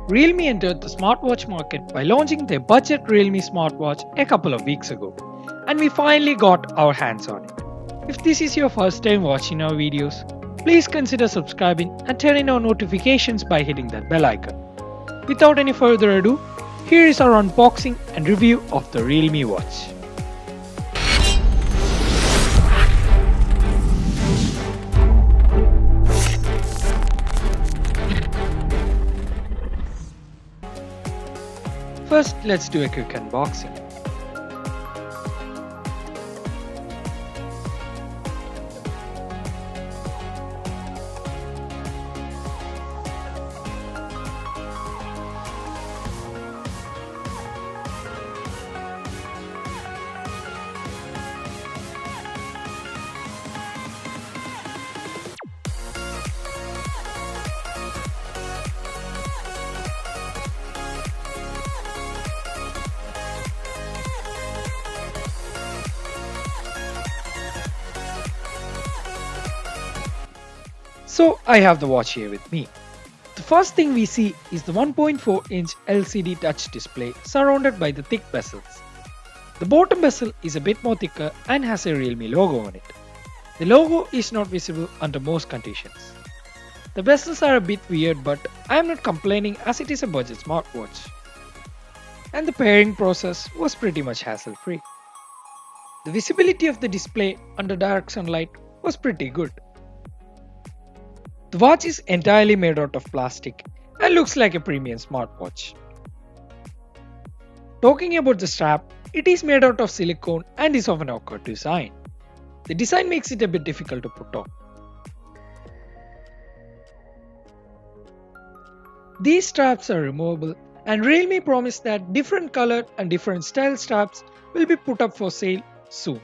Realme entered the smartwatch market by launching their budget Realme smartwatch a couple of weeks ago, and we finally got our hands on it. If this is your first time watching our videos, please consider subscribing and turning on notifications by hitting that bell icon. Without any further ado, here is our unboxing and review of the Realme watch. First, let's do a quick unboxing. So I have the watch here with me. The first thing we see is the 1.4-inch LCD touch display surrounded by the thick bezels. The bottom bezel is a bit more thicker and has a Realme logo on it. The logo is not visible under most conditions. The bezels are a bit weird, but I am not complaining as it is a budget smartwatch. And the pairing process was pretty much hassle-free. The visibility of the display under direct sunlight was pretty good. The watch is entirely made out of plastic and looks like a premium smartwatch. Talking about the strap, it is made out of silicone and is of an awkward design. The design makes it a bit difficult to put on. These straps are removable, and Realme promised that different color and different style straps will be put up for sale soon.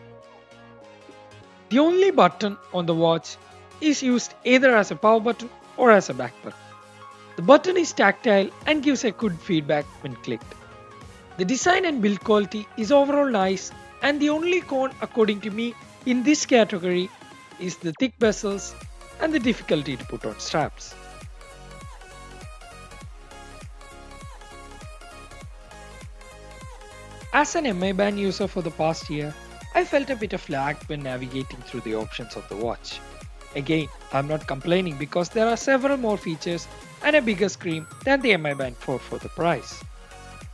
The only button on the watch is used either as a power button or as a back button. The button is tactile and gives a good feedback when clicked. The design and build quality is overall nice, and the only con according to me in this category is the thick bezels and the difficulty to put on straps. As an MI band user for the past year, I felt a bit of lag when navigating through the options of the watch. Again, I'm not complaining because there are several more features and a bigger screen than the MI Band 4 for the price.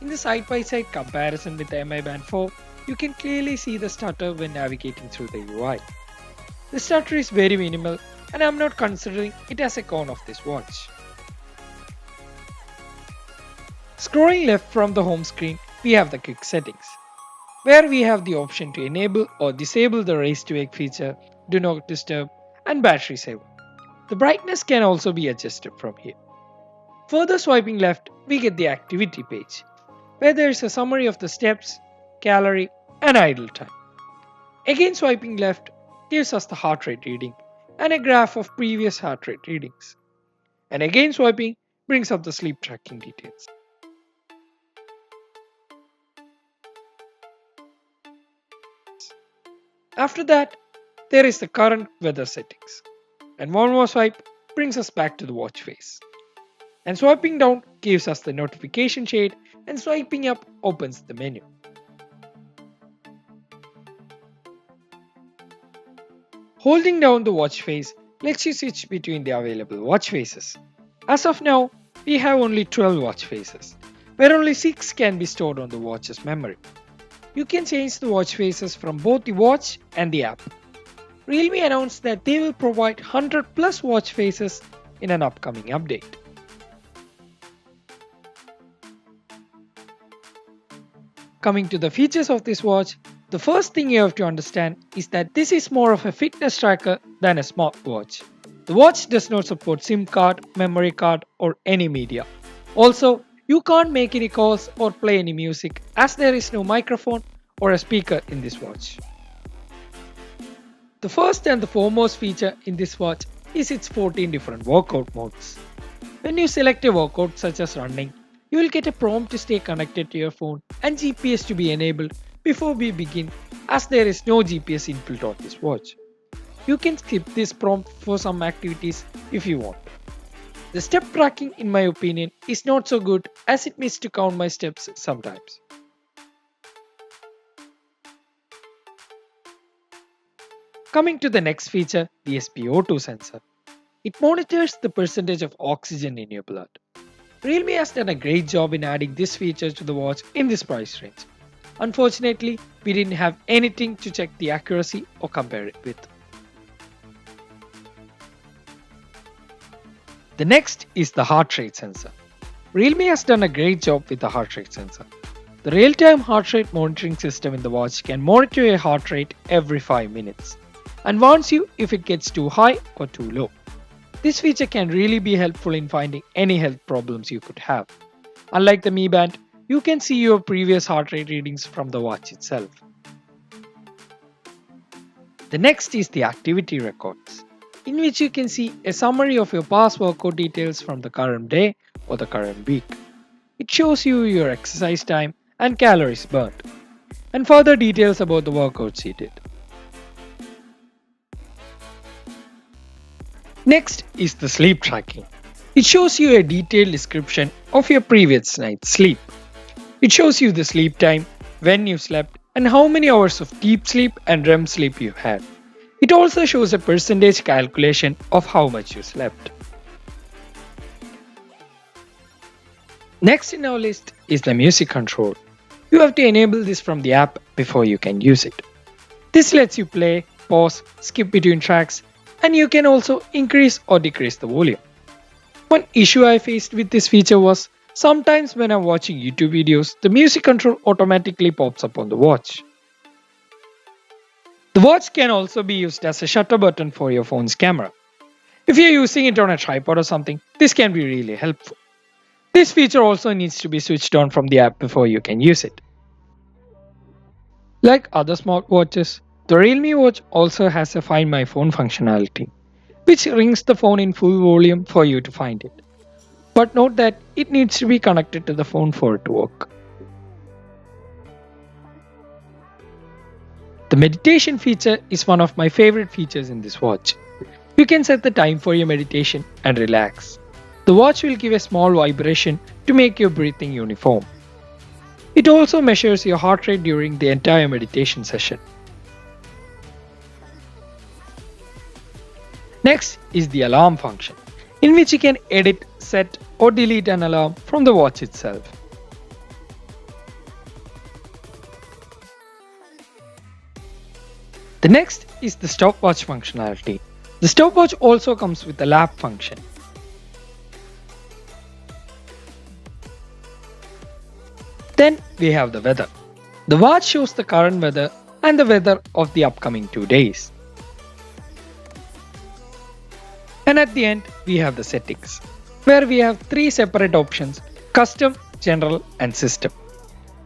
In the side-by-side comparison with the MI Band 4, you can clearly see the stutter when navigating through the UI. The stutter is very minimal, and I'm not considering it as a con of this watch. Scrolling left from the home screen, we have the quick settings, where we have the option to enable or disable the raise to wake feature, do not disturb, and battery saver. The brightness can also be adjusted from here. Further swiping left, we get the activity page, where there is a summary of the steps, calorie, and idle time. Again, swiping left gives us the heart rate reading and a graph of previous heart rate readings. And again, swiping brings up the sleep tracking details. After that, there is the current weather settings. And one more swipe brings us back to the watch face. And swiping down gives us the notification shade, and swiping up opens the menu. Holding down the watch face lets you switch between the available watch faces. As of now, we have only 12 watch faces, where only 6 can be stored on the watch's memory. You can change the watch faces from both the watch and the app. Realme announced that they will provide 100 plus watch faces in an upcoming update. Coming to the features of this watch, the first thing you have to understand is that this is more of a fitness tracker than a smartwatch. The watch does not support SIM card, memory card, or any media. Also, you can't make any calls or play any music as there is no microphone or a speaker in this watch. The first and the foremost feature in this watch is its 14 different workout modes. When you select a workout such as running, you will get a prompt to stay connected to your phone and GPS to be enabled before we begin, as there is no GPS inbuilt on this watch. You can skip this prompt for some activities if you want. The step tracking, in my opinion, is not so good as it needs to count my steps sometimes. Coming to the next feature, the SpO2 sensor. It monitors the percentage of oxygen in your blood. Realme has done a great job in adding this feature to the watch in this price range. Unfortunately, we didn't have anything to check the accuracy or compare it with. The next is the heart rate sensor. Realme has done a great job with the heart rate sensor. The real-time heart rate monitoring system in the watch can monitor your heart rate every 5 minutes and warns you if it gets too high or too low. This feature can really be helpful in finding any health problems you could have. Unlike the Mi Band, you can see your previous heart rate readings from the watch itself. The next is the activity records, in which you can see a summary of your past workout details from the current day or the current week. It shows you your exercise time and calories burned, and further details about the workouts you did. Next is the sleep tracking. It shows you a detailed description of your previous night's sleep. It shows you the sleep time, when you slept, and how many hours of deep sleep and REM sleep you had. It also shows a percentage calculation of how much you slept. Next in our list is the music control. You have to enable this from the app before you can use it. This lets you play, pause, skip between tracks, and you can also increase or decrease the volume. One issue I faced with this feature was sometimes when I'm watching YouTube videos, the music control automatically pops up on the watch. The watch can also be used as a shutter button for your phone's camera. If you're using it on a tripod or something, this can be really helpful. This feature also needs to be switched on from the app before you can use it. Like other smartwatches, the Realme Watch also has a Find My Phone functionality, which rings the phone in full volume for you to find it. But note that it needs to be connected to the phone for it to work. The meditation feature is one of my favorite features in this watch. You can set the time for your meditation and relax. The watch will give a small vibration to make your breathing uniform. It also measures your heart rate during the entire meditation session. Next is the alarm function, in which you can edit, set, or delete an alarm from the watch itself. The next is the stopwatch functionality. The stopwatch also comes with a lap function. Then we have the weather. The watch shows the current weather and the weather of the upcoming 2 days. And at the end, we have the settings, where we have 3 separate options: custom, general, and system.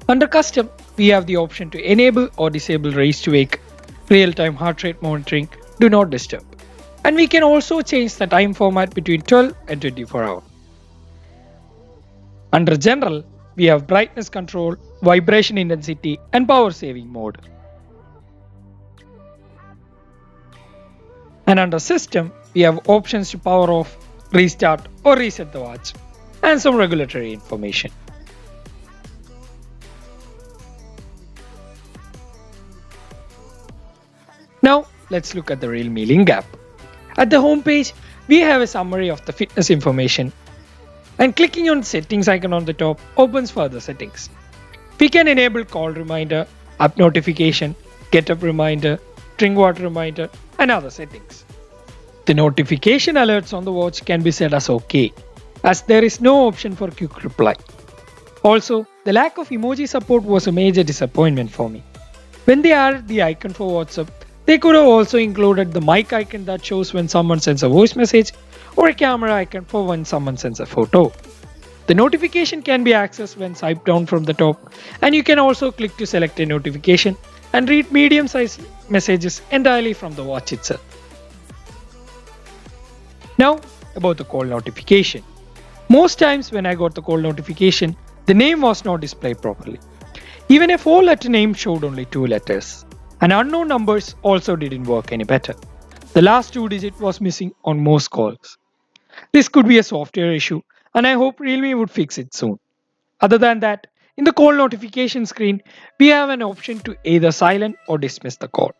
Under custom, we have the option to enable or disable raise to wake, real-time heart rate monitoring, do not disturb. And we can also change the time format between 12 and 24 hours. Under general, we have brightness control, vibration intensity, and power saving mode. And under system, we have options to power off, restart, or reset the watch, and some regulatory information. Now, let's look at the Realme Link App. At the home page, we have a summary of the fitness information, and clicking on the settings icon on the top opens further settings. We can enable call reminder, app notification, get up reminder, drink water reminder, and other settings. The notification alerts on the watch can be set as OK, as there is no option for quick reply. Also, the lack of emoji support was a major disappointment for me. When they added the icon for WhatsApp, they could have also included the mic icon that shows when someone sends a voice message, or a camera icon for when someone sends a photo. The notification can be accessed when swiped down from the top, and you can also click to select a notification and read medium-sized messages entirely from the watch itself. Now, about the call notification. Most times when I got the call notification, the name was not displayed properly. Even a 4-letter name showed only 2 letters. And unknown numbers also didn't work any better. The last 2 digits was missing on most calls. This could be a software issue, and I hope Realme would fix it soon. Other than that, in the call notification screen, we have an option to either silent or dismiss the call.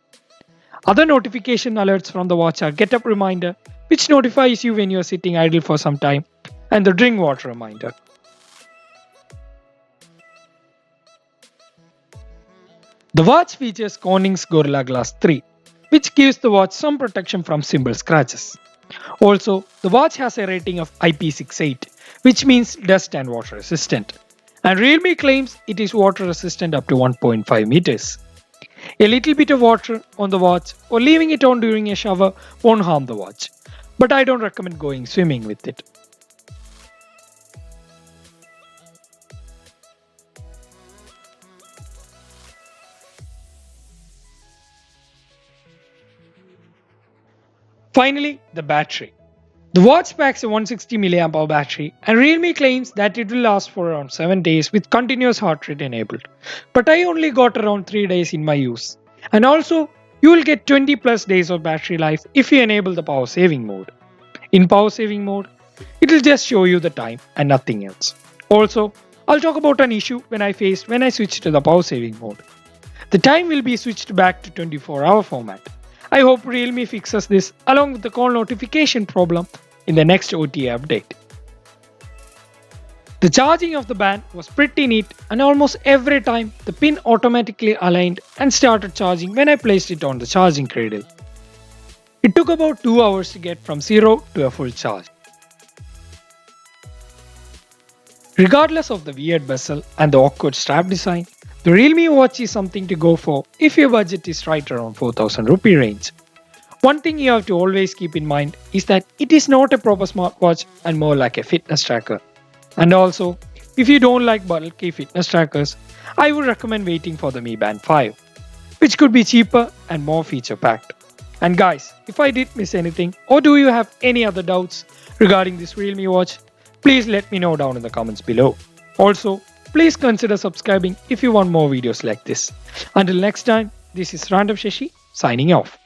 Other notification alerts from the watch are Get Up Reminder, which notifies you when you are sitting idle for some time, and the Drink Water Reminder. The watch features Corning's Gorilla Glass 3, which gives the watch some protection from simple scratches. Also, the watch has a rating of IP68, which means dust and water resistant. And Realme claims it is water resistant up to 1.5 meters. A little bit of water on the watch or leaving it on during a shower won't harm the watch, but I don't recommend going swimming with it. Finally, the battery. The watch packs a 160 mAh battery, and Realme claims that it will last for around 7 days with continuous heart rate enabled. But I only got around 3 days in my use. And also, you will get 20 plus days of battery life if you enable the power saving mode. In power saving mode, it will just show you the time and nothing else. Also, I'll talk about an issue when I faced when I switched to the power saving mode. The time will be switched back to 24-hour format. I hope Realme fixes this along with the call notification problem in the next OTA update. The charging of the band was pretty neat, and almost every time the pin automatically aligned and started charging when I placed it on the charging cradle. It took about 2 hours to get from 0 to a full charge. Regardless of the weird bezel and the awkward strap design, the Realme watch is something to go for if your budget is right around 4000 rupee range. One thing you have to always keep in mind is that it is not a proper smartwatch and more like a fitness tracker. And also, if you don't like bulky fitness trackers, I would recommend waiting for the Mi Band 5, which could be cheaper and more feature packed. And guys, if I did miss anything or do you have any other doubts regarding this Realme watch, please let me know down in the comments below. Also, please consider subscribing if you want more videos like this. Until next time, this is Random Shashi signing off.